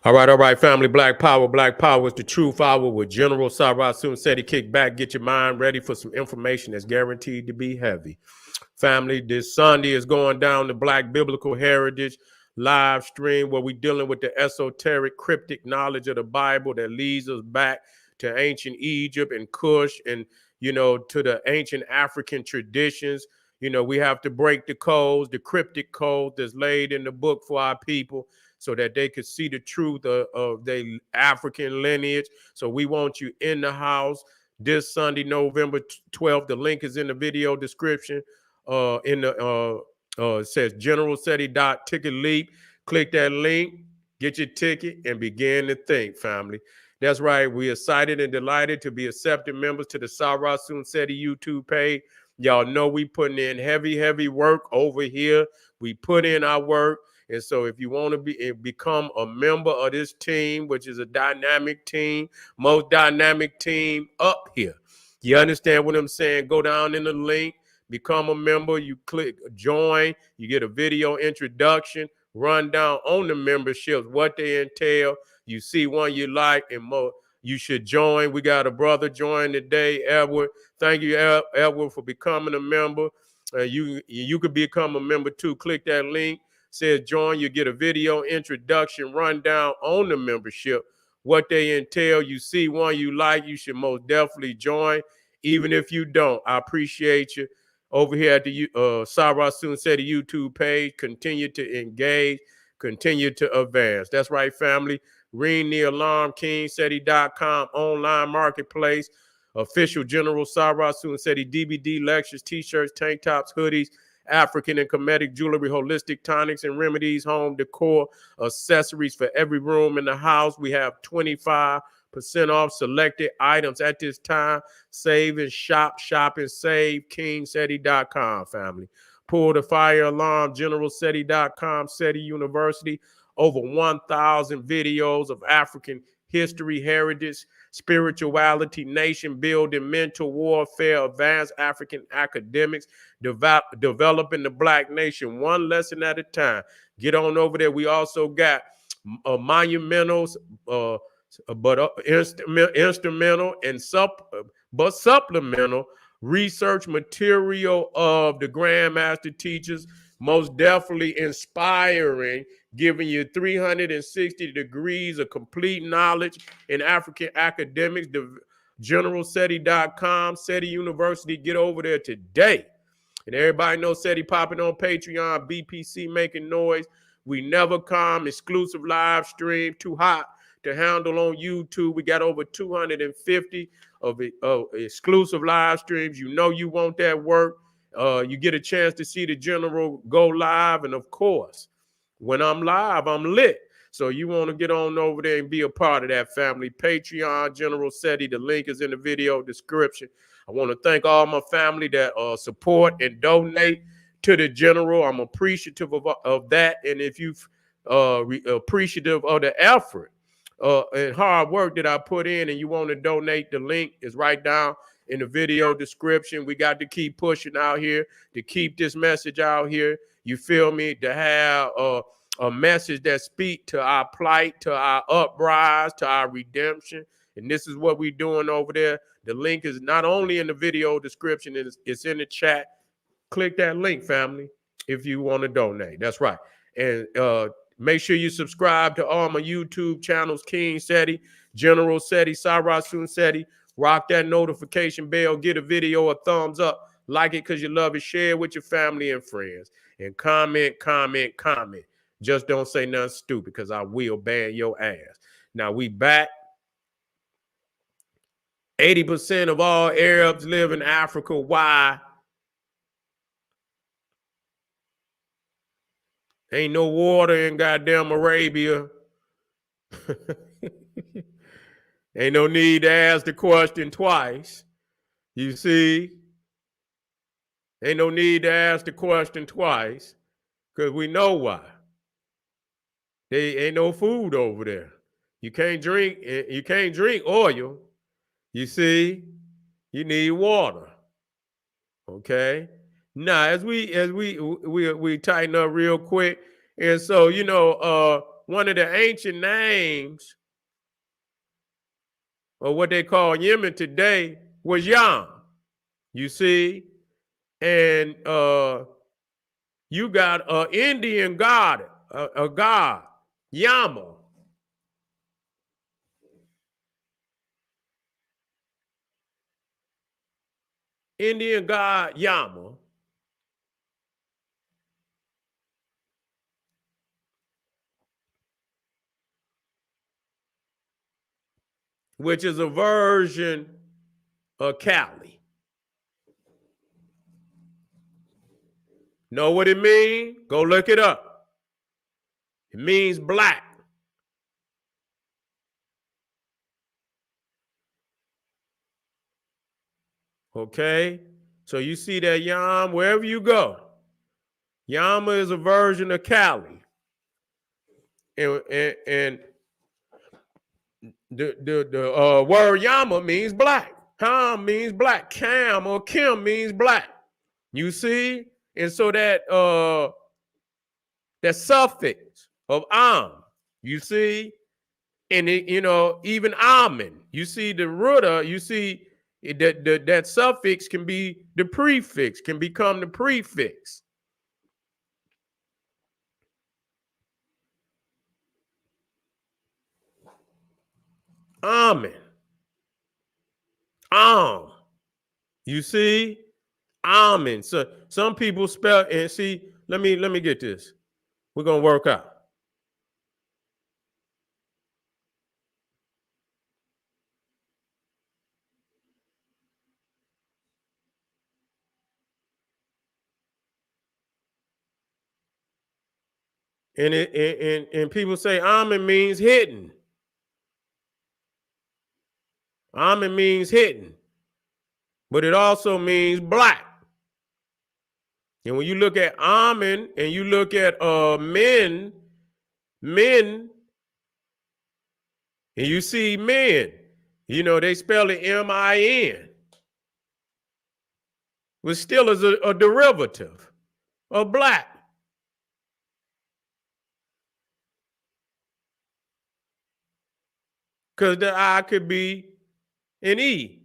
All right, family. Black Power is the truth hour with General Sarah Soon said he kick back, get your mind ready for some information that's guaranteed to be heavy. Family, this Sunday is going down the Black Biblical Heritage live stream where we're dealing with the esoteric, cryptic knowledge of the Bible that leads us back to ancient Egypt and Kush and, to the ancient African traditions. We have to break the codes, the cryptic code that's laid in the book for our people so that they could see the truth of their African lineage. So we want you in the house this Sunday, November 12th. The link is in the video description. It says generalseti.ticket leap. Click that link, get your ticket, and begin to think, family. That's right. We are excited and delighted to be accepted members to the Sarah Soon Seti YouTube page. Y'all know we putting in heavy work over here. We put in our work. And so if you want to become a member of this team, which is a dynamic team, most dynamic team up here. You understand what I'm saying? Go down in the link, become a member. You click join. You get a video introduction, rundown on the memberships, what they entail. You see one you like and more. You should join. We got a brother join today, Edward. Thank you, Edward, for becoming a member. You could become a member too. Click that link. Says join, you get a video introduction rundown on the membership, what they entail. You see one you like, you should most definitely join. Even if you don't, I appreciate you. Over here at the Sarah Soon Seti YouTube page, continue to engage, continue to advance. That's right, family. Ring the alarm, kingseti.com, online marketplace, official General Sarah Soon Seti DVD lectures, t-shirts, tank tops, hoodies, African and Kemetic jewelry, holistic tonics and remedies, home decor, accessories for every room in the house. We have 25% off selected items at this time. Save and shop and save. kingseti.com, family. Pull the fire alarm, generalseti.com, SETI University. Over 1,000 videos of African history, heritage, spirituality, nation building, mental warfare, advanced African academics, developing the Black nation one lesson at a time. Get on over there. We also got monumentals, instrumental and supplemental research material of the Grandmaster teachers, most definitely inspiring, giving you 360 degrees of complete knowledge in African academics. Generalseti.com, SETI University. Get over there today. And everybody knows SETI popping on Patreon, BPC making noise. We never come. Exclusive live stream, too hot to handle on YouTube. We got over 250 of exclusive live streams. You know you want that work. You get a chance to see the general go live. And of course, when I'm live, I'm lit. So you want to get on over there and be a part of that family. Patreon, General SETI. The link is in the video description. I want to thank all my family that support and donate to the general. I'm appreciative of that. And if you're appreciative of the effort and hard work that I put in and you want to donate, the link is right down in the video description. We got to keep pushing out here to keep this message out here. You feel me? To have a message that speak to our plight, to our uprise, to our redemption. And this is what we're doing over there. The link is not only in the video description, it's in the chat. Click that link, family, if you want to donate. That's right. And make sure you subscribe to all my YouTube channels, King SETI, General SETI, Sarah Soon SETI. Rock that notification bell. Get a video a thumbs up. Like it because you love it. Share it with your family and friends. And comment. Just don't say nothing stupid because I will ban your ass. Now we back. 80% of all Arabs live in Africa. Why? Ain't no water in goddamn Arabia. Ain't no need to ask the question twice. You see? Ain't no need to ask the question twice because we know why. There ain't no food over there. You can't drink oil. You see? You need water. Okay? Now, as we tighten up real quick, and so one of the ancient names, or what they call Yemen today, was Yam. You see? And you got an Indian god, a god, Yama. Indian god Yama, which is a version of Kali. Know what it means? Go look it up. It means black. Okay? So you see that Yam wherever you go. Yama is a version of Kali. And the word Yama means black. Ham means black. Cam or Kim means black. You see? And so that suffix of am, you see? And it, even amen, you see the ruta, you see that suffix can be the prefix, can become the prefix. Amen. You see? Amen. So some people spell, and see, let me get this. We're gonna work out. And people say amen means hidden. Amen means hidden, but it also means black. And when you look at amen and you look at men, and you see men, they spell it M-I-N, which still is a derivative of black. Because the I could be an E.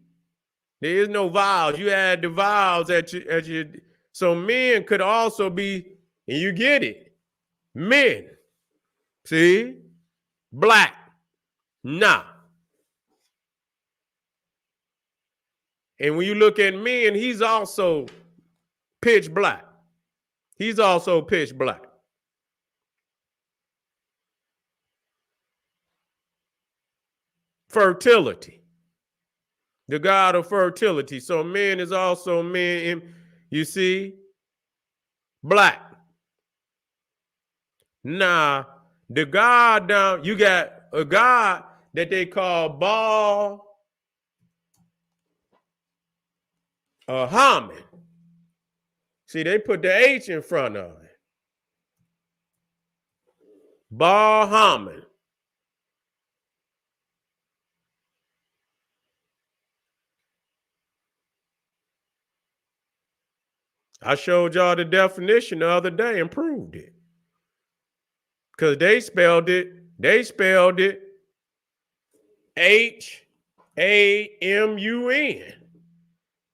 There is no vowels. You add the vowels at your so men could also be, and you get it, men. See? Black. Nah. And when you look at men, he's also pitch black. He's also pitch black. Fertility. The god of fertility. So men is also men, you see? Black. Nah, the god down, you got a god that they call Baal Haman. See, they put the H in front of it. Baal Haman. I showed y'all the definition the other day and proved it. Because they spelled it Hamun.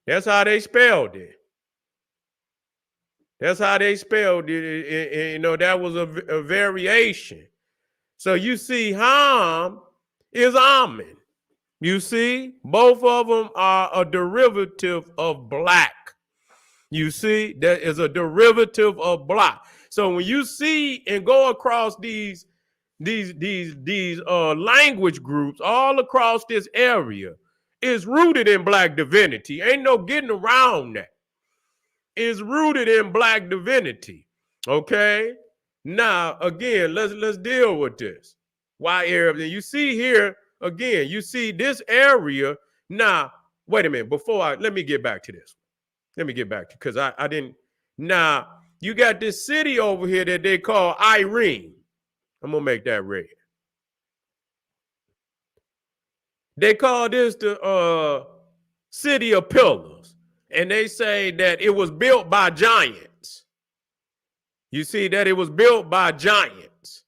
That's how they spelled it. That's how they spelled it. That was a variation. So you see, Ham is Amen. You see, both of them are a derivative of black. You see, that is a derivative of black. So when you see and go across these language groups all across this area, it's rooted in black divinity. Ain't no getting around that. It's rooted in black divinity. Okay. Now again, let's deal with this. Why Arabs? And you see here again, you see this area. Now, wait a minute. Let me get back to this. Let me get back to, because I didn't. Now, you got this city over here that they call Irene. I'm going to make that red. They call this the city of pillars. And they say that it was built by giants. You see that it was built by giants.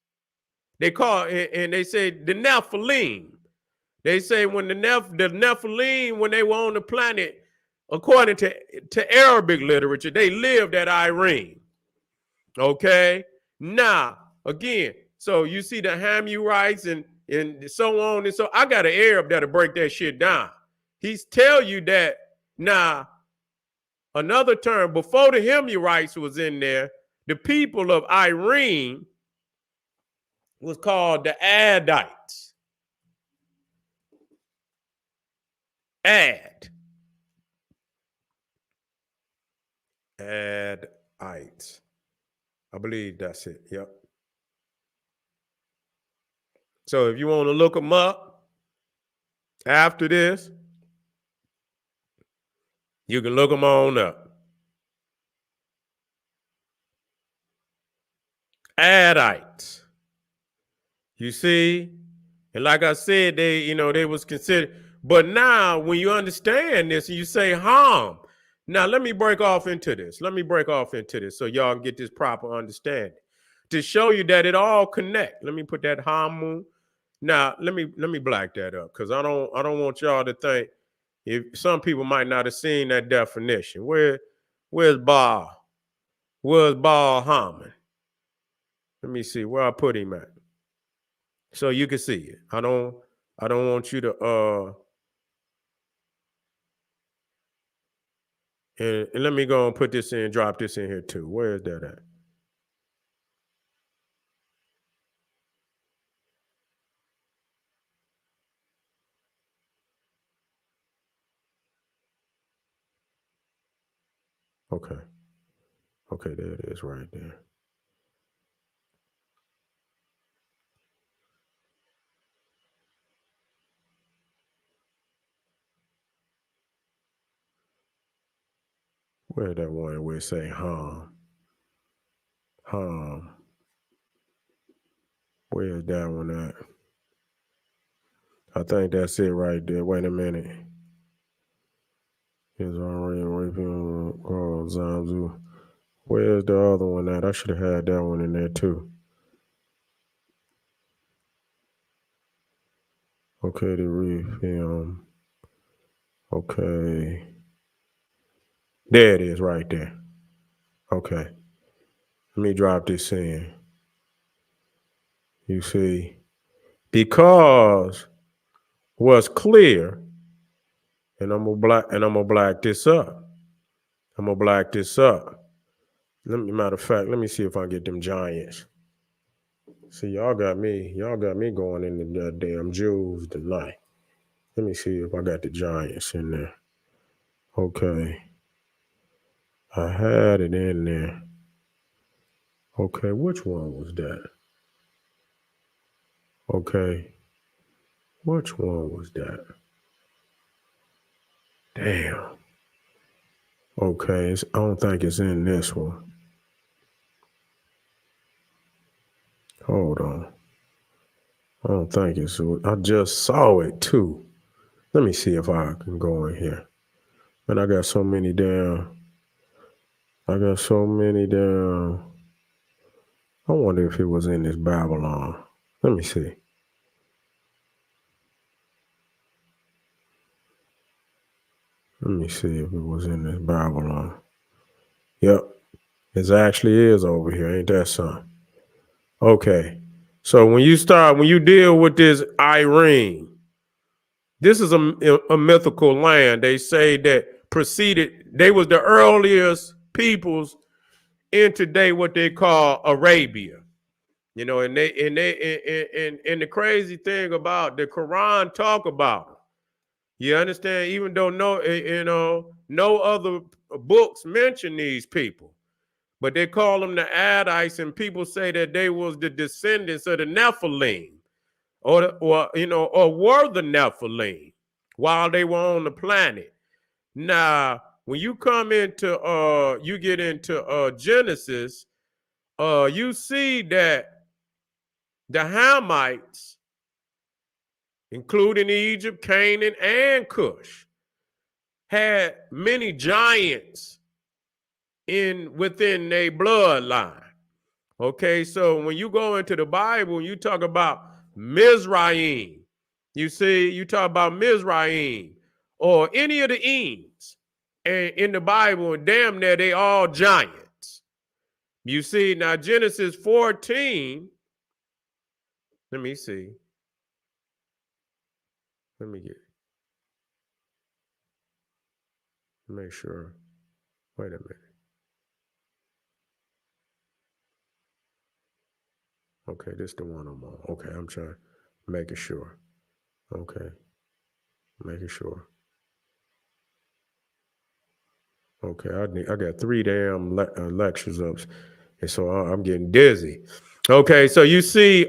They call and they say the Nephilim. They say when the Nephilim, when they were on the planet, according to Arabic literature, they lived at Irene. Okay. Now, again, so you see the Hammurites and so on and so. I got an Arab that'll break that shit down. He's tell you that now. Another term before the Hammurites was in there, the people of Irene was called the Adites. Adites. I believe that's it. Yep. So if you want to look them up after this, you can look them on up. Adites. You see? And like I said, they was considered. But now when you understand this and you say harm, now let me break off into this. So y'all can get this proper understanding. To show you that it all connect. Let me put that harm. Now let me black that up because I don't want y'all to think if some people might not have seen that definition. Where's Baal? Where's Baal Hammon? Let me see where I put him at. So you can see it. I don't want you to and let me go and put this in, drop this in here too. Where is that at? Okay. Okay, there it is right there. Where's that one where it say harm? Where's that one at? I think that's it right there. Wait a minute. Is already raping Zamzu. Where's the other one at? I should have had that one in there too. Okay, the refilm. Okay. There it is right there. Okay. Let me drop this in. You see, because what's clear, and I'm gonna black this up. Matter of fact, let me see if I get them giants. See, y'all got me going in the damn Jews tonight. Let me see if I got the giants in there. Okay. I had it in there. Okay, which one was that? Okay. Which one was that? Damn. Okay, I don't think it's in this one. Hold on. I don't think it's. I just saw it too. Let me see if I can go in here. And I got so many down. I wonder if it was in this Babylon. Let me see. Let me see if it was in this Babylon. Yep. It actually is over here. Ain't that something? Okay. So when you deal with this Irene, this is a mythical land. They say that they was the earliest peoples in today what they call Arabia. And the crazy thing about the Quran talk about it. You understand? Even though no other books mention these people, but they call them the Adites, and people say that they was the descendants of the Nephilim, or were the Nephilim while they were on the planet. Now, when you come into you get into Genesis, you see that the Hamites, including Egypt, Canaan, and Cush, had many giants within their bloodline. Okay, so when you go into the Bible and you talk about Mizraim, you see, you talk about Mizraim or any of the Eames in the Bible, and damn near they all giants. You see, now Genesis 14, let me see. Let me make sure. Wait a minute. Okay, this is the one I'm on. Okay, I'm trying, making sure. Okay, making sure. Okay, I got 3 damn lectures up, and so I'm getting dizzy. Okay, so you see,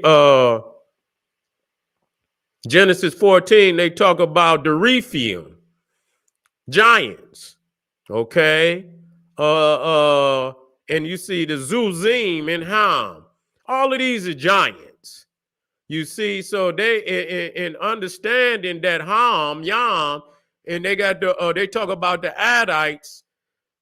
Genesis 14, they talk about the Rephaim giants. Okay, and you see the Zuzim and Ham. All of these are giants. You see, so they in understanding that Ham, Yam, and they got they talk about the Adites,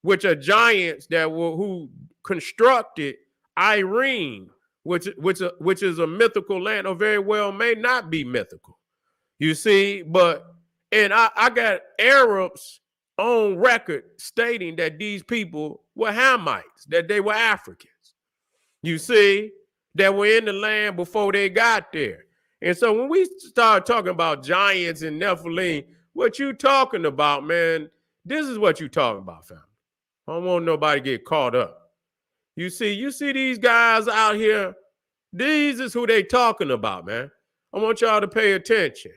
which are giants that were who constructed Irene, which is a mythical land, or very well may not be mythical. You see, but and I got Arabs on record stating that these people were Hamites, that they were Africans. You see, that were in the land before they got there. And so when we start talking about giants and Nephilim, what you talking about, man? This is what you talking about, fam. I don't want nobody to get caught up. You see these guys out here. These is who they talking about, man. I want y'all to pay attention.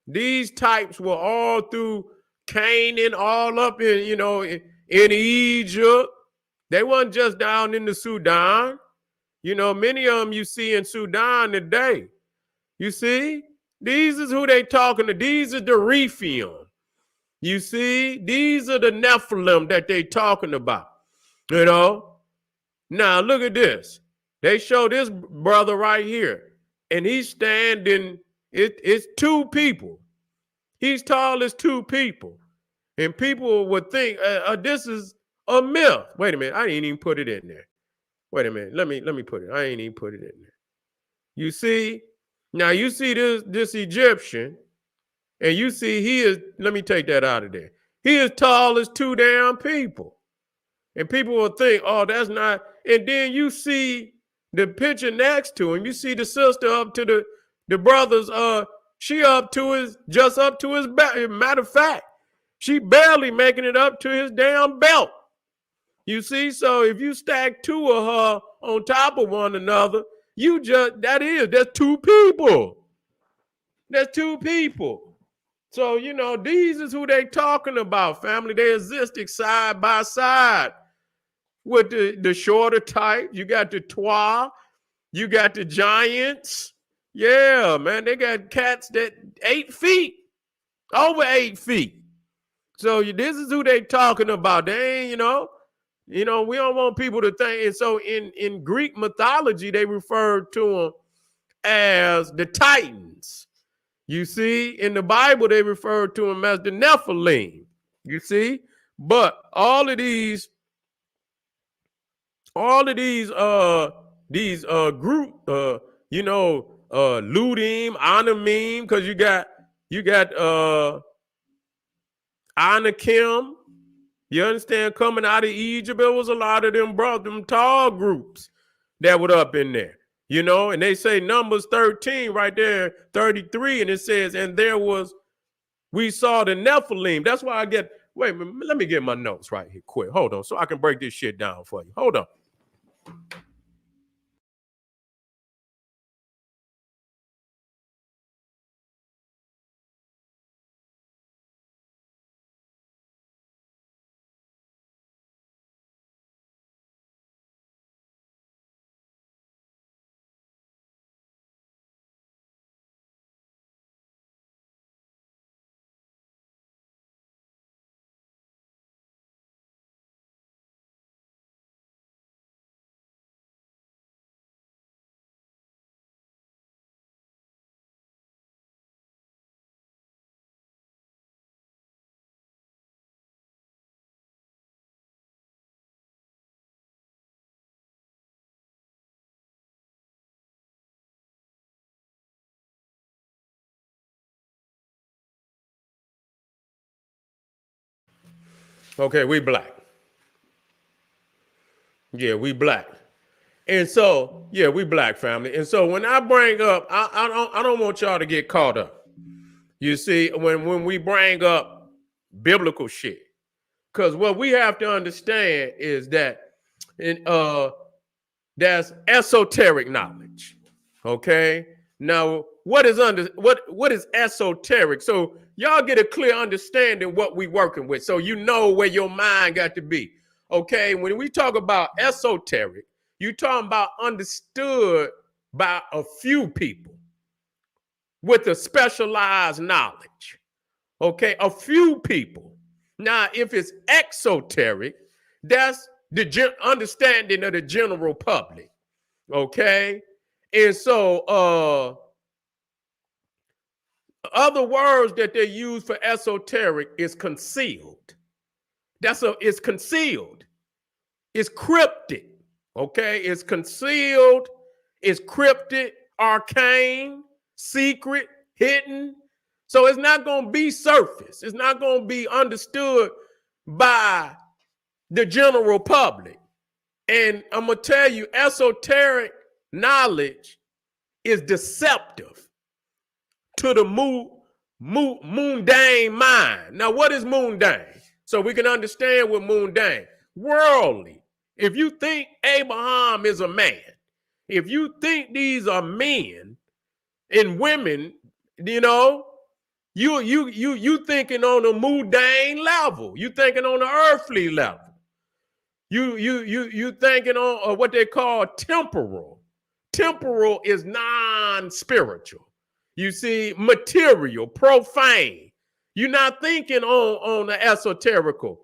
These types were all through Canaan, all up in, in Egypt. They wasn't just down in the Sudan. Many of them you see in Sudan today. You see, these is who they talking to. These are the Rephaim. You see, these are the Nephilim that they talking about. Now look at this. They show this brother right here, and he's standing. It's 2 people. He's tall as 2 people, and people would think this is a myth. Wait a minute, I didn't even put it in there. Wait a minute, let me put it. I ain't even put it in there. You see, now you see this Egyptian, and you see he is. Let me take that out of there. He is tall as 2 damn people. And people will think, oh, that's not. And then you see the picture next to him. You see the sister up to the brothers. She just up to his back. Matter of fact, she barely making it up to his damn belt. You see, so if you stack 2 of her on top of one another, that's 2 people. That's 2 people. So, these is who they talking about, family. They existed side by side. With the shorter type, you got the Twa, you got the giants. Yeah, man, they got cats that 8 feet, over 8 feet. So this is who they talking about. They ain't, we don't want people to think. And so in Greek mythology, they referred to them as the Titans. You see, in the Bible, they refer to them as the Nephilim. You see, but all of these group Ludim, Anamim, because you got Anakim, you understand, coming out of Egypt. It was a lot of them tall groups that were up in there, and they say Numbers 13 right there, 33, and it says, and we saw the Nephilim. That's why wait a minute, let me get my notes right here quick. Hold on, so I can break this shit down for you. Hold on. Okay, we black. Yeah, we black. And so, yeah, we black, family. And so when I bring up, I don't want y'all to get caught up. You see, when we bring up biblical shit, because what we have to understand is that there's esoteric knowledge. Okay. Now, what is esoteric? So y'all get a clear understanding what we working with, so you know where your mind got to be. Okay. When we talk about esoteric, you talking about understood by a few people with a specialized knowledge. Okay, a few people. Now, if it's exoteric, that's the understanding of the general public. Okay, and so other words that they use for esoteric is concealed. It's concealed. It's cryptic. Okay, it's concealed. It's cryptic, arcane, secret, hidden. So it's not going to be surface. It's not going to be understood by the general public. And I'm going to tell you, esoteric knowledge is deceptive to the mundane mind. Now, what is mundane? So we can understand what mundane. Worldly. If you think Abraham is a man, if you think these are men and women, you know, you thinking on a mundane level. You thinking on the earthly level. You thinking on what they call temporal. Temporal is non-spiritual. You see, material, profane. You're not thinking on the esoterical.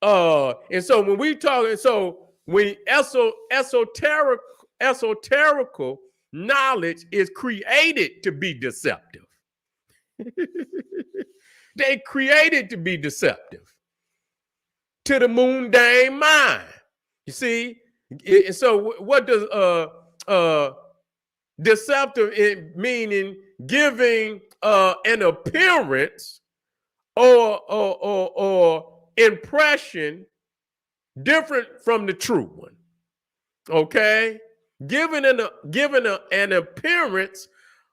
And so when we talking, so when esoterical knowledge is created to be deceptive. They created to be deceptive to the mundane mind. You see, so what does deceptive meaning? Giving an appearance or impression different from the true one. Okay, giving an appearance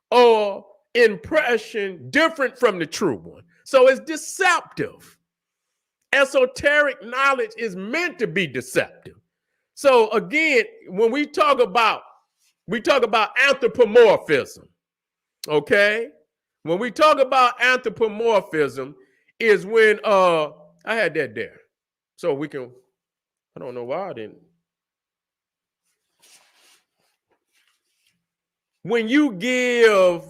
or impression different from the true one. So it's deceptive. Esoteric knowledge is meant to be deceptive. So again, when we talk about anthropomorphism. Okay, when we talk about anthropomorphism is when I had that there, so we can. I don't know why I didn't. When you give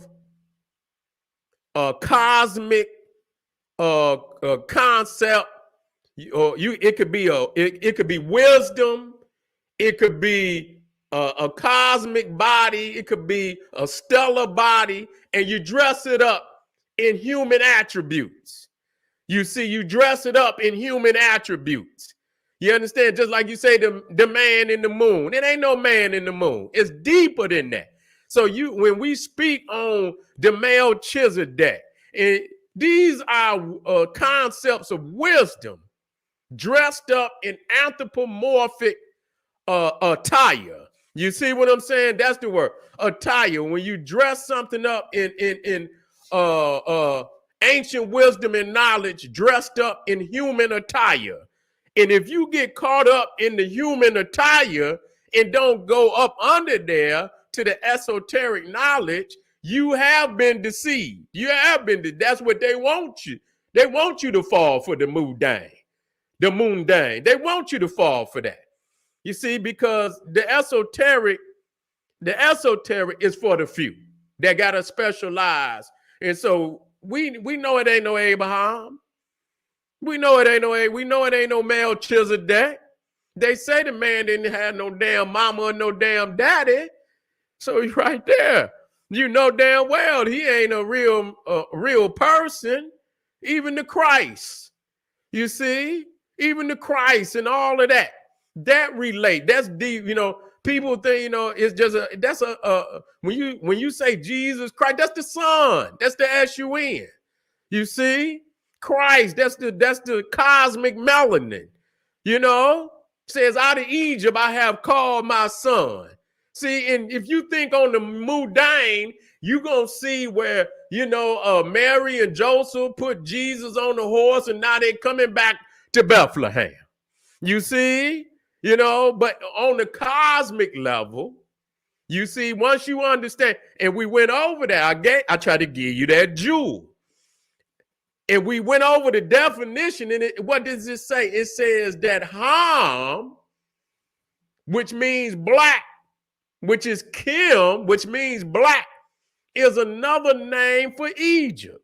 a cosmic concept, it could be wisdom, it could be a cosmic body, it could be a stellar body, and you dress it up in human attributes. You see, you dress it up in human attributes. You understand? Just like you say, the man in the moon. It ain't no man in the moon. It's deeper than that. So when we speak on the Melchizedek, these are concepts of wisdom dressed up in anthropomorphic attire. You see what I'm saying? That's the word, attire. When you dress something up in ancient wisdom and knowledge dressed up in human attire. And if you get caught up in the human attire and don't go up under there to the esoteric knowledge, you have been deceived. You have been. That's what they want you. They want you to fall for the mundane. The mundane. They want you to fall for that. You see, because the esoteric is for the few that got to specialize. And so we know it ain't no Abraham. We know it ain't no Melchizedek. They say the man didn't have no damn mama or no damn daddy. So he's right there. You know damn well he ain't a real person. Even the Christ. You see? Even the Christ and all of that. That relate. That's deep. You know, people think, you know, it's just when you say Jesus Christ, that's the Son. That's the S-U-N. You see? Christ. That's the cosmic melanin. You know, says out of Egypt I have called my son. See, and if you think on the mundane, you're going to see where, you know, Mary and Joseph put Jesus on the horse and now they're coming back to Bethlehem. You see, you know, but on the cosmic level, you see, once you understand, and we went over that, I tried to give you that jewel. And we went over the definition, and what does it say? It says that Ham, which means black, which is Kim, which means black, is another name for Egypt.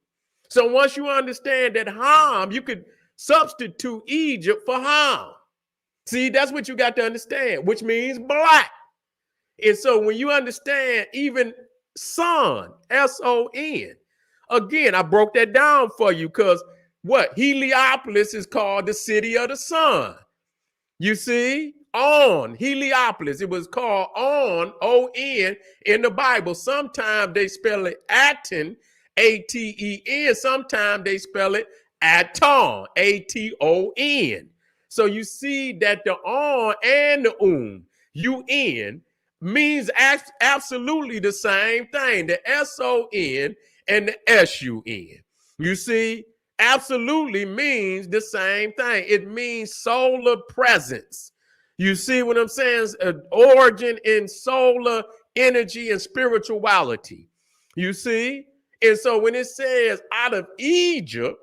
So once you understand that Ham, you could substitute Egypt for Ham. See, that's what you got to understand, which means black. And so when you understand even son, S-O-N, again, I broke that down for you because what? Heliopolis is called the city of the sun. You see? On, Heliopolis. It was called On, O-N, in the Bible. Sometimes they spell it Aten, A-T-E-N. Sometimes they spell it Aton, A-T-O-N. So you see that the On and the U-N, means absolutely the same thing. The S-O-N and the S-U-N. You see, absolutely means the same thing. It means solar presence. You see what I'm saying? Origin in solar energy and spirituality. You see? And so when it says out of Egypt,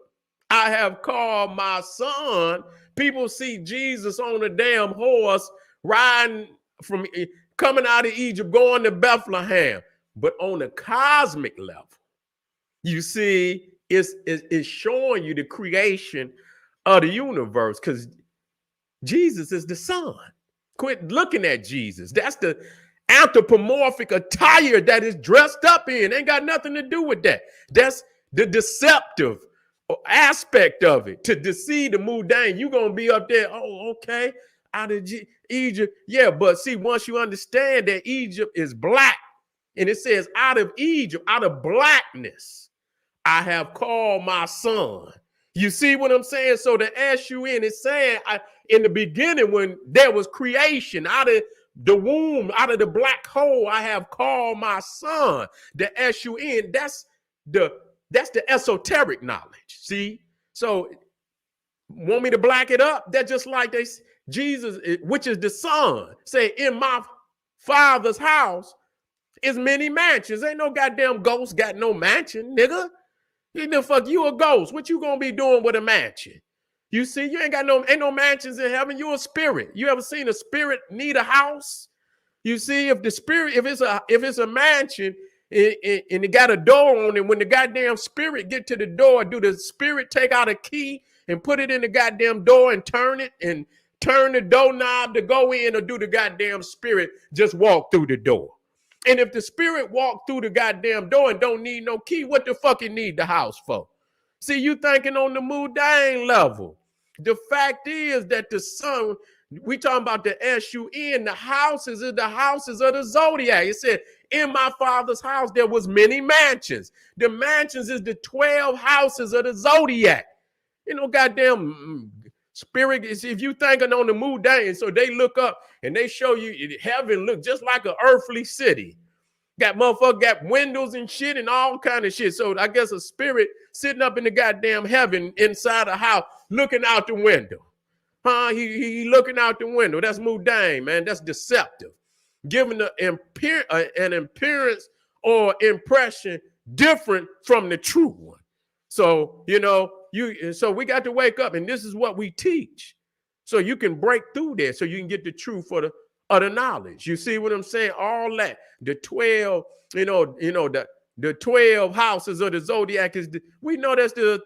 I have called my son, people see Jesus on a damn horse riding from coming out of Egypt, going to Bethlehem. But on a cosmic level, you see, it's showing you the creation of the universe because Jesus is the son. Quit looking at Jesus. That's the anthropomorphic attire that is dressed up in. Ain't got nothing to do with that. That's the deceptive aspect of it. To deceive the mundane, you're going to be up there, oh, okay, out of Egypt. Yeah, but see, once you understand that Egypt is black, and it says out of Egypt, out of blackness, I have called my son. You see what I'm saying? So the S-U-N is saying, in the beginning when there was creation, out of the womb, out of the black hole, I have called my son. The S-U-N, that's the esoteric knowledge. See? So want me to black it up? They're just like Jesus, which is the son, say, in my father's house is many mansions. Ain't no goddamn ghost got no mansion, nigga. The fuck you a ghost. What you gonna be doing with a mansion? You see, you ain't no mansions in heaven. You a spirit. You ever seen a spirit need a house? You see, if the spirit, if it's a mansion and it got a door on it, when the goddamn spirit get to the door, do the spirit take out a key and put it in the goddamn door and turn it and turn the doorknob to go in, or do the goddamn spirit just walk through the door? And if the spirit walked through the goddamn door and don't need no key, what the fuck it need the house for? See, you thinking on the mundane level. The fact is that the sun, we talking about the S-U-N, the houses of the zodiac. It said, in my father's house, there was many mansions. The mansions is the 12 houses of the zodiac. You know, goddamn spirit is, if you thinking on the mundane, so they look up and they show you heaven look just like an earthly city. Got motherfucker, got windows and shit and all kind of shit. So I guess a spirit sitting up in the goddamn heaven inside a house looking out the window. He looking out the window. That's mundane, man. That's deceptive. Giving an appearance or impression different from the true one. So, you know, so we got to wake up, and this is what we teach. So you can break through there, so you can get the truth for the knowledge. You see what I'm saying? All that, the 12, the 12 houses of the zodiac we know that's the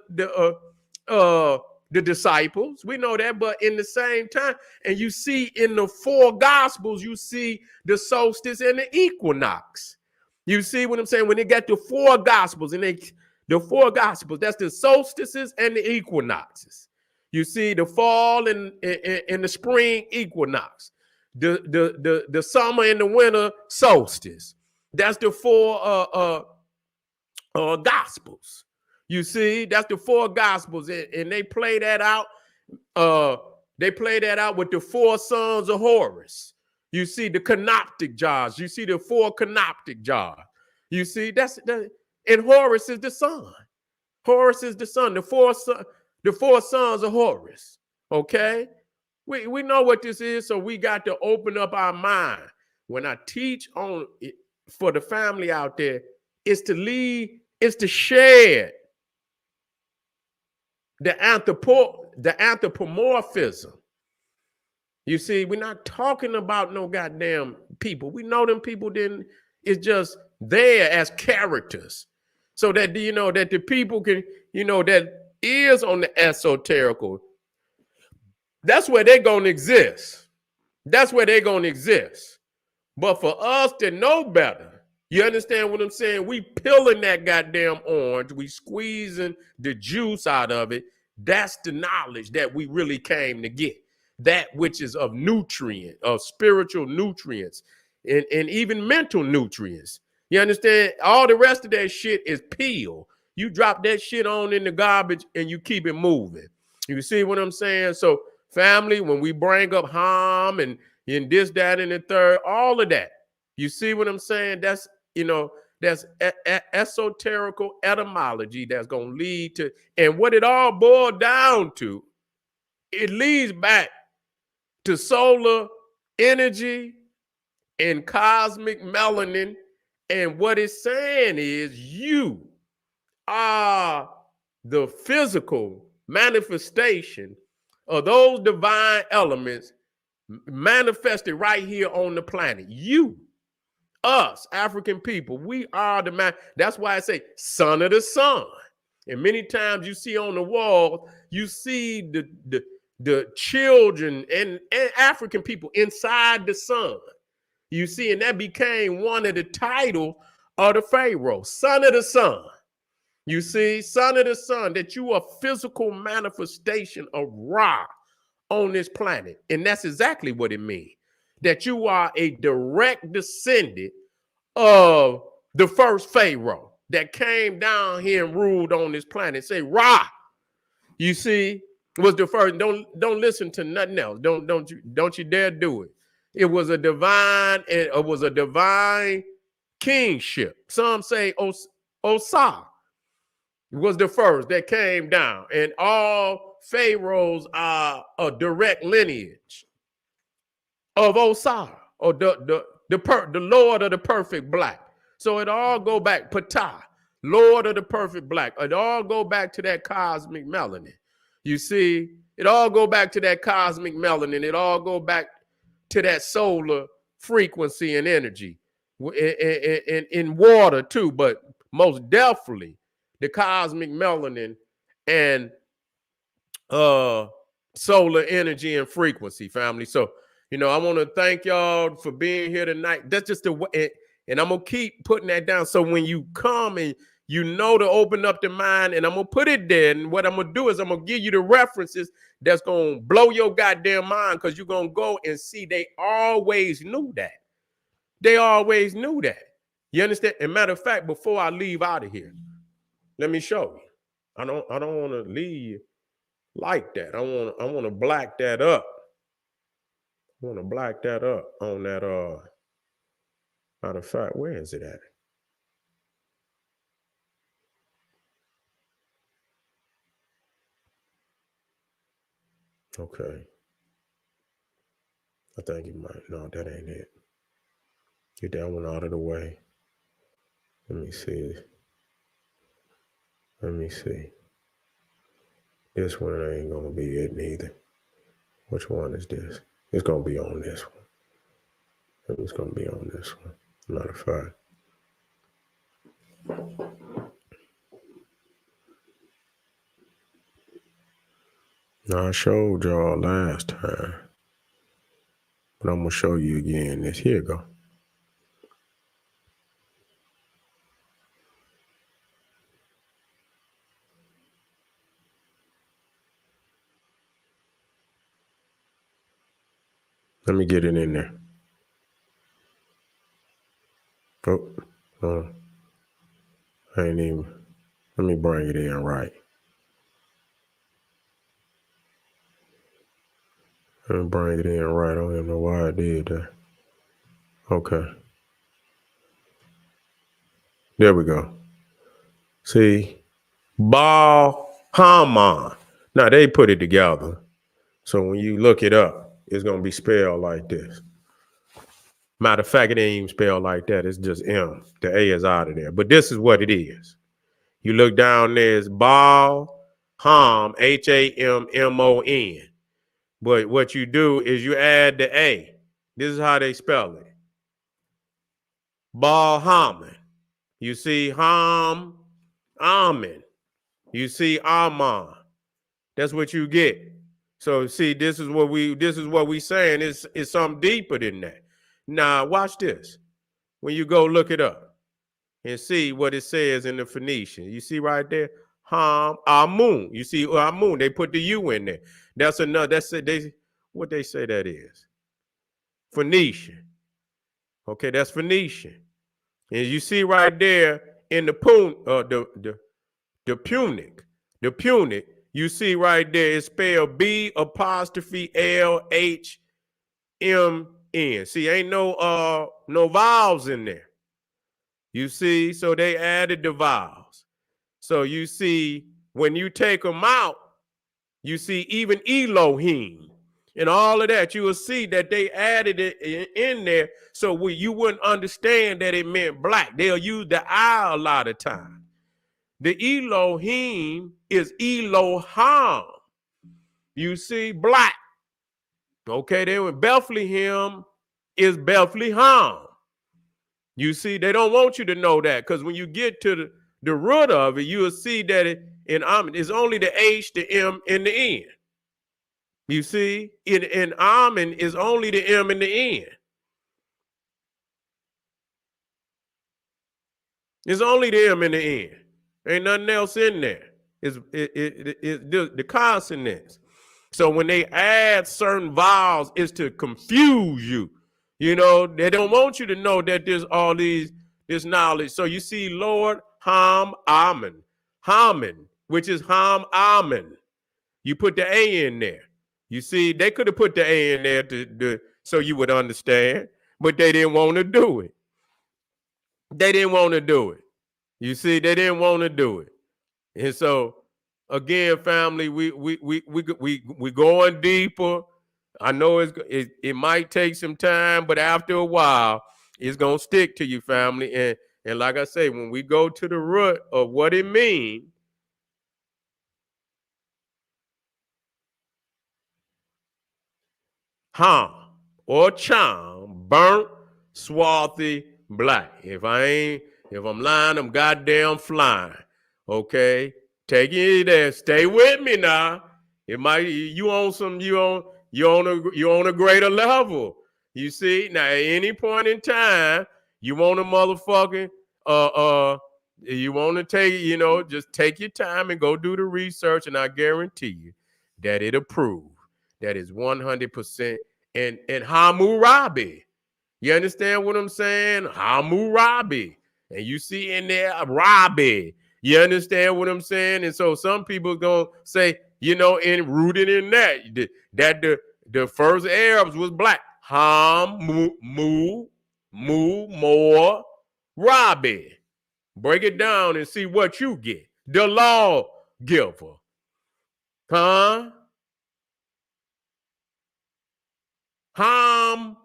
disciples. We know that, but in the same time, and you see in the 4 gospels, you see the solstice and the equinox. You see what I'm saying? When they got the 4 gospels, and the 4 gospels, that's the solstices and the equinoxes. You see the fall and the spring equinox, the summer and the winter solstice. That's the 4 gospels. You see, that's the four gospels, and they play that out. They play that out with the four sons of Horus. You see the canoptic jars. You see the four canoptic jars. You see, and Horus is the son. Horus is the son. The four sons of Horus. Okay, we know what this is, so we got to open up our mind. When I teach on it for the family out there, it's to lead, it's to share the anthropomorphism. You see, we're not talking about no goddamn people. We know them people didn't, it's just there as characters. So that, you know, that the people can, you know, that is on the esoterical, that's where they're going to exist. That's where they're going to exist. But for us to know better, you understand what I'm saying? We peeling that goddamn orange, we squeezing the juice out of it. That's the knowledge that we really came to get. That which is of nutrient, of spiritual nutrients, and even mental nutrients. You understand? All the rest of that shit is peel. You drop that shit on in the garbage and you keep it moving. You see what I'm saying? So family, when we bring up harm and this, that, and the third, all of that, you see what I'm saying? That's, you know, that's esoterical etymology that's going to lead to, and what it all boiled down to, it leads back to solar energy and cosmic melanin. And what it's saying is you are the physical manifestation of those divine elements manifested right here on the planet. You, us, African people, we are the man. That's why I say son of the sun. And many times you see on the wall, you see the children and African people inside the sun. You see, and that became one of the titles of the Pharaoh, son of the sun. You see, son of the sun, that you are physical manifestation of Ra on this planet. And that's exactly what it means, that you are a direct descendant of the first Pharaoh that came down here and ruled on this planet. Say Ra, you see, was the first. Don't listen to nothing else. Don't you dare do it. It was a divine, it was a divine kingship. Some say Osa was the first that came down, and all pharaohs are a direct lineage of Osar, or the Lord of the perfect black. So it all go back, Ptah, Lord of the perfect black. It all go back to that cosmic melanin. You see, it all go back to that cosmic melanin. It all go back to that solar frequency and energy, in water too, but most definitely the cosmic melanin and solar energy and frequency, family. So, you know, I want to thank y'all for being here tonight. That's just the way, and I'm gonna keep putting that down. So when you come and you know to open up the mind, and I'm gonna put it there. And what I'm gonna do is I'm gonna give you the references that's gonna blow your goddamn mind, because you're gonna go and see they always knew that. They always knew that. You understand? And matter of fact, before I leave out of here, let me show you. I don't want to leave like that. I want to black that up. I want to black that up on that. Matter of fact, where is it at? Okay. I think you might. No, that ain't it. Get that one out of the way. Let me see. Let me see. This one ain't gonna be it neither. Which one is this? It's gonna be on this one. It's gonna be on this one. Matter of fact. Now, I showed y'all last time, but I'm gonna show you again. This here you go. Let me get it in there. Oh, I ain't even. Let me bring it in right. Let me bring it in right. I don't even know why I did that. Okay. There we go. See, Baal Haman. Now they put it together. So when you look it up, it's going to be spelled like this. Matter of fact, it ain't even spelled like that. It's just M. The A is out of there. But this is what it is. You look down there, it's Baal Ham, Hammon. But what you do is you add the A. This is how they spell it. Baal Haman. You see Ham, Amen. You see Aman. That's what you get. So see, this is what we saying. It's something deeper than that. Now watch this. When you go look it up and see what it says in the Phoenician, you see right there, Ham Amun. You see Amun. They put the U in there. That's another. That's what they say that is. Phoenician. Okay, that's Phoenician. And you see right there in the Punic. The Punic, you see right there, it's spelled B'_LHMN. See, ain't no vowels in there. You see, so they added the vowels. So you see, when you take them out, you see even Elohim and all of that, you will see that they added it in there so you wouldn't understand that it meant black. They'll use the I a lot of times. The Elohim is Elohim. You see, black. Okay, then when Bethlehem is Bethlehem. You see, they don't want you to know that because when you get to the root of it, you will see that in Amen, it's only the H, the M, and the N. You see, in Amen is only the M and the N. It's only the M and the N. Ain't nothing else in there. It's the consonants. So when they add certain vowels, it's to confuse you. You know, they don't want you to know that there's all this knowledge. So you see, Lord, Ham, Amen. Haman, which is Ham, Amen. You put the A in there. You see, they could have put the A in there so you would understand, but they didn't want to do it. They didn't want to do it. You see, they didn't want to do it. And so, again, family, we going deeper. I know it might take some time, but after a while, it's gonna stick to you, family. And like I say, when we go to the root of what it means, Ham or Cham, burnt, swarthy, black. If I'm lying, I'm goddamn flying. Okay, take it there. Stay with me now. It might you on a greater level. You see, now at any point in time, you want a motherfucking you want to take, just take your time and go do the research, and I guarantee you that it'll prove that is 100% and Hammurabi. You understand what I'm saying? Hammurabi. And you see in there Rabi. You understand what I'm saying? And so some people gonna say, rooted in that the first Arabs was black. More, Rabi. Break it down and see what you get. The law giver. Huh? Hammurabi.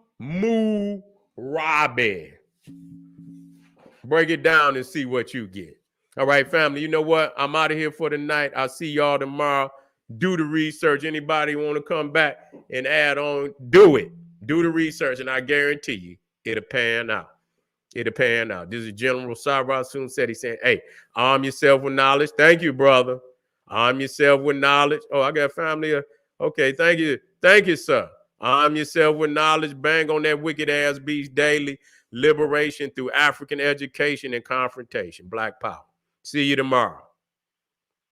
Break it down and see what you get. All right, family. You know what? I'm out of here for the night. I'll see y'all tomorrow. Do the research. Anybody want to come back and add on, do it. Do the research, and I guarantee you it'll pan out. It'll pan out. This is General Sarah Soon said, he said, hey, arm yourself with knowledge. Thank you, brother. Arm yourself with knowledge. Oh, I got family. Okay, thank you. Thank you, sir. Arm yourself with knowledge. Bang on that wicked ass beast daily. Liberation through African education and confrontation. Black power. See you tomorrow.